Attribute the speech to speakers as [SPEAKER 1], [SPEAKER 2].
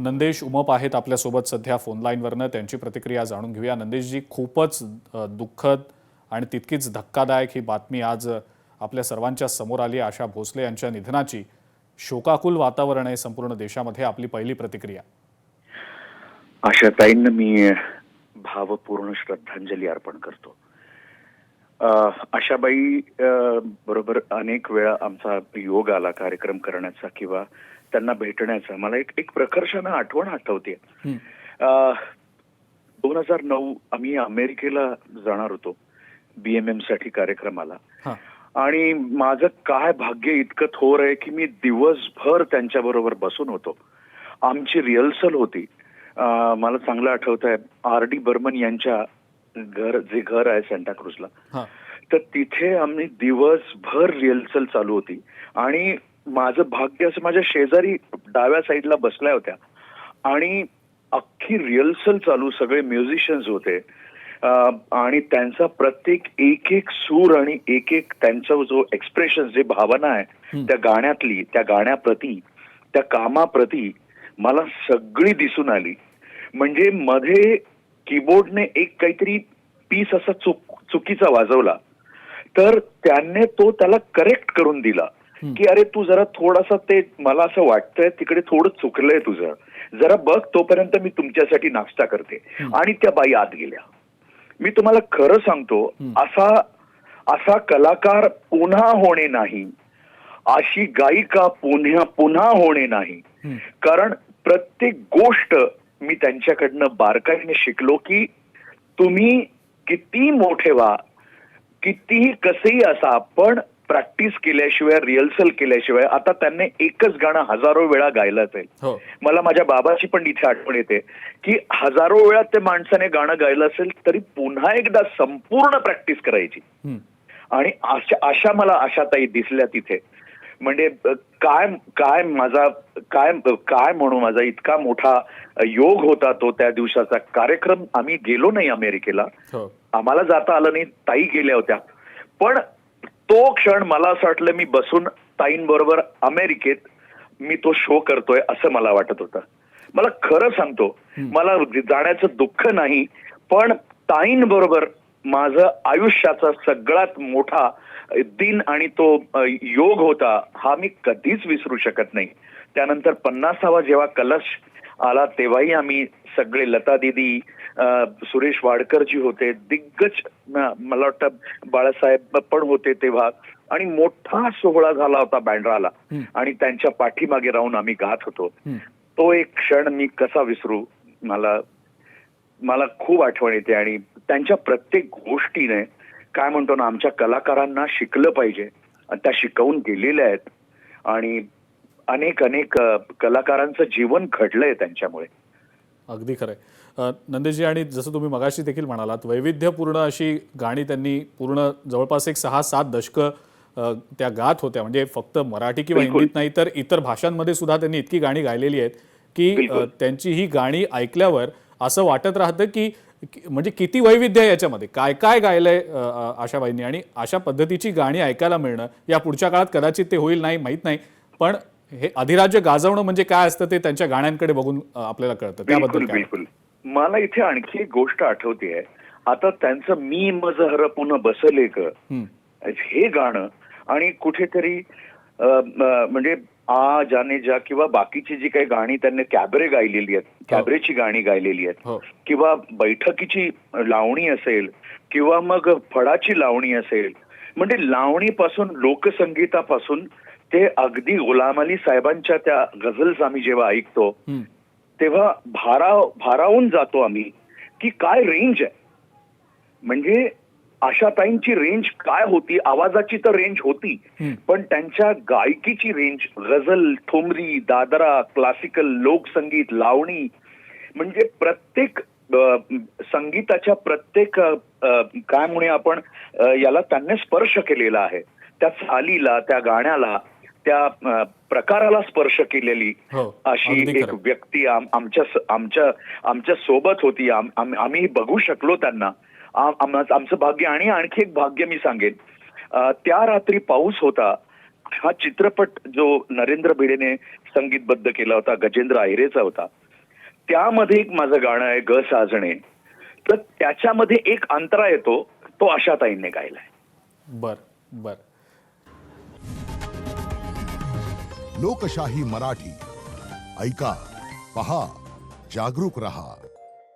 [SPEAKER 1] नंदेश उमप आहेत आपल्यासोबत सध्या फोनलाईनवरनं. त्यांची प्रतिक्रिया जाणून घेऊया. नंदेशजी, खूपच दुःखद आणि तितकीच धक्कादायक ही बातमी आज आपल्या सर्वांच्या समोर आली. आशा भोसले यांच्या निधनाची शोकाकुल वातावरण आहे संपूर्ण देशामध्ये. आपली पहिली प्रतिक्रिया.
[SPEAKER 2] आशाताईंना मी भावपूर्ण श्रद्धांजली अर्पण करतो. आशाबाई बरोबर अनेक वेळा आमचा योग आला कार्यक्रम करण्याचा किंवा त्यांना भेटण्याचा. मला एक प्रकर्षानं आठवण आठवते. 2009 आम्ही अमेरिकेला जाणार होतो BMM साठी कार्यक्रमाला. आणि माझं काय भाग्य इतकं थोर आहे की मी दिवसभर त्यांच्या बरोबर बसून होतो. आमची रिहर्सल होती. मला चांगलं आठवत आहे RD बर्मन यांच्या जे घर आहे सांताक्रूजला, तर तिथे आम्ही दिवसभर रिहर्सल चालू होती. आणि माझं भाग्य असं माझ्या शेजारी डाव्या साईडला बसल्या होत्या आणि अख्खी रिहर्सल चालू, सगळे म्युझिशियन्स होते. आणि त्यांचा प्रत्येक एक सूर आणि एक त्यांचा जो एक्सप्रेशन, जे भावना आहे त्या गाण्यातली, त्या गाण्याप्रती, त्या कामाप्रती मला सगळी दिसून आली. म्हणजे मध्ये कीबोर्डने एक काहीतरी पीस असा चुकीचा वाजवला तर त्याने तो त्याला करेक्ट करून दिला की अरे तू जरा थोडासा, ते मला असं वाटतंय तिकडे थोडं चुकलंय तुझं, जरा बघ, तोपर्यंत मी तुमच्यासाठी नाश्ता करते. आणि त्या बाई आत गेल्या. मी तुम्हाला खरं सांगतो, असा कलाकार पुन्हा होणे नाही, अशी गायिका पुन्हा होणे नाही. कारण प्रत्येक गोष्ट मी त्यांच्याकडनं बारकाईने शिकलो की तुम्ही किती मोठे व्हा, कितीही कसेही असा, पण प्रॅक्टिस केल्याशिवाय, रिहर्सल केल्याशिवाय. आता त्यांनी एकच गाणं हजारो वेळा गायलं असेल. मला माझ्या बाबाची पण इथे आठवण येते की हजारो वेळा ते माणसाने गाणं गायलं असेल तरी पुन्हा एकदा संपूर्ण प्रॅक्टिस करायची. आणि अशा मला आशाताई दिसल्या तिथे. म्हणजे काय म्हणू, माझा इतका मोठा योग होता तो त्या दिवसाचा कार्यक्रम. आम्ही गेलो नाही अमेरिकेला, आम्हाला जाता आलं नाही, ताई गेल्या होत्या. पण तो क्षण मला असं वाटलं मी बसून ताईंबरोबर अमेरिकेत मी तो शो करतोय असं मला वाटत होतं. मला खरं सांगतो, मला जाण्याचं दुःख नाही, पण ताईंबरोबर माझं आयुष्याचा सगळ्यात मोठा दिन आणि तो योग होता, हा मी कधीच विसरू शकत नाही. त्यानंतर 50वा जेव्हा कलश आला तेव्हाही आम्ही सगळे, लता दीदी, सुरेश वाडकरजी होते, दिग्गज, मला वाटतं बाळासाहेब पण होते तेव्हा. आणि मोठा सोहळा झाला होता बँड्राला आणि त्यांच्या पाठीमागे राहून आम्ही गात होतो. तो एक क्षण मी कसा विसरू. मला खूप आठवण येते. आणि त्यांच्या प्रत्येक गोष्टीने, काय म्हणतो ना, आमच्या कलाकारांना शिकलं पाहिजे, त्या शिकवून गेलेल्या आहेत. आणि अनेक कलाकारांचं जीवन घडलंय त्यांच्यामुळे.
[SPEAKER 1] अगदी खरंय नंदेशजी. आणि जसं तुम्ही मगाशी देखील म्हणालात, वैविध्यपूर्ण अशी गाणी त्यांनी पूर्ण जवळपास एक 6-7 दशकं त्या गात होत्या. म्हणजे फक्त मराठी किंवा हिंदीत नाही तर इतर भाषांमध्ये सुद्धा त्यांनी इतकी गाणी गायलेली आहेत की त्यांची ही गाणी ऐकल्यावर असं वाटत राहतं की म्हणजे किती वैविध्य आहे याच्यामध्ये, काय काय गायलंय आशाबाईंनी. आणि अशा पद्धतीची गाणी ऐकायला मिळणं या पुढच्या काळात कदाचित ते होईल, नाही माहीत नाही, पण हे अधिराज्य गाजवणं म्हणजे काय असतं ते त्यांच्या गाण्यांकडे बघून आपल्याला कळतं. त्याबद्दल
[SPEAKER 2] बिलकुल. मला इथे आणखी एक गोष्ट आठवते. आता त्यांचं मी मज हरपून बसले ग हे गाणं, आणि कुठेतरी म्हणजे आ जाने जा किंवा बाकीची जी काही गाणी त्यांनी कॅबरे गायलेली आहेत, कॅबरेची गाणी गायलेली आहेत, किंवा बैठकीची लावणी असेल किंवा मग फडाची लावणी असेल, म्हणजे लावणीपासून लोकसंगीतापासून ते अगदी गुलाम अली साहेबांच्या त्या गझल्स आम्ही जेव्हा ऐकतो तेव्हा भारावून जातो आम्ही की काय रेंज आहे. म्हणजे आशाताईंची रेंज काय होती, आवाजाची तर रेंज होती, पण त्यांच्या गायकीची रेंज, गझल, ठुमरी, दादरा, क्लासिकल, लोकसंगीत, लावणी, म्हणजे प्रत्येक संगीताच्या प्रत्येक काय म्हणून आपण याला त्यांनी स्पर्श केलेला आहे. त्या चालीला, त्या गाण्याला, त्या प्रकाराला स्पर्श केलेली अशी एक व्यक्ती आमच्या सोबत होती. आम्ही बघू शकलो त्यांना. आमचं भाग्य. आणि आणखी एक भाग्य मी सांगेन, त्या रात्री पाऊस होता. हा चित्रपट जो नरेंद्र भिडेने संगीतबद्ध केला होता, गजेंद्र अहिरेचा होता. त्यामध्ये एक माझं गाणं आहे ग साजणे, तर त्याच्यामध्ये एक अंतरा येतो, तो आशाताईंनी गायलाय.
[SPEAKER 1] बर बर.
[SPEAKER 3] लोकशाही मराठी ऐका, पहा, जागरूक रहा.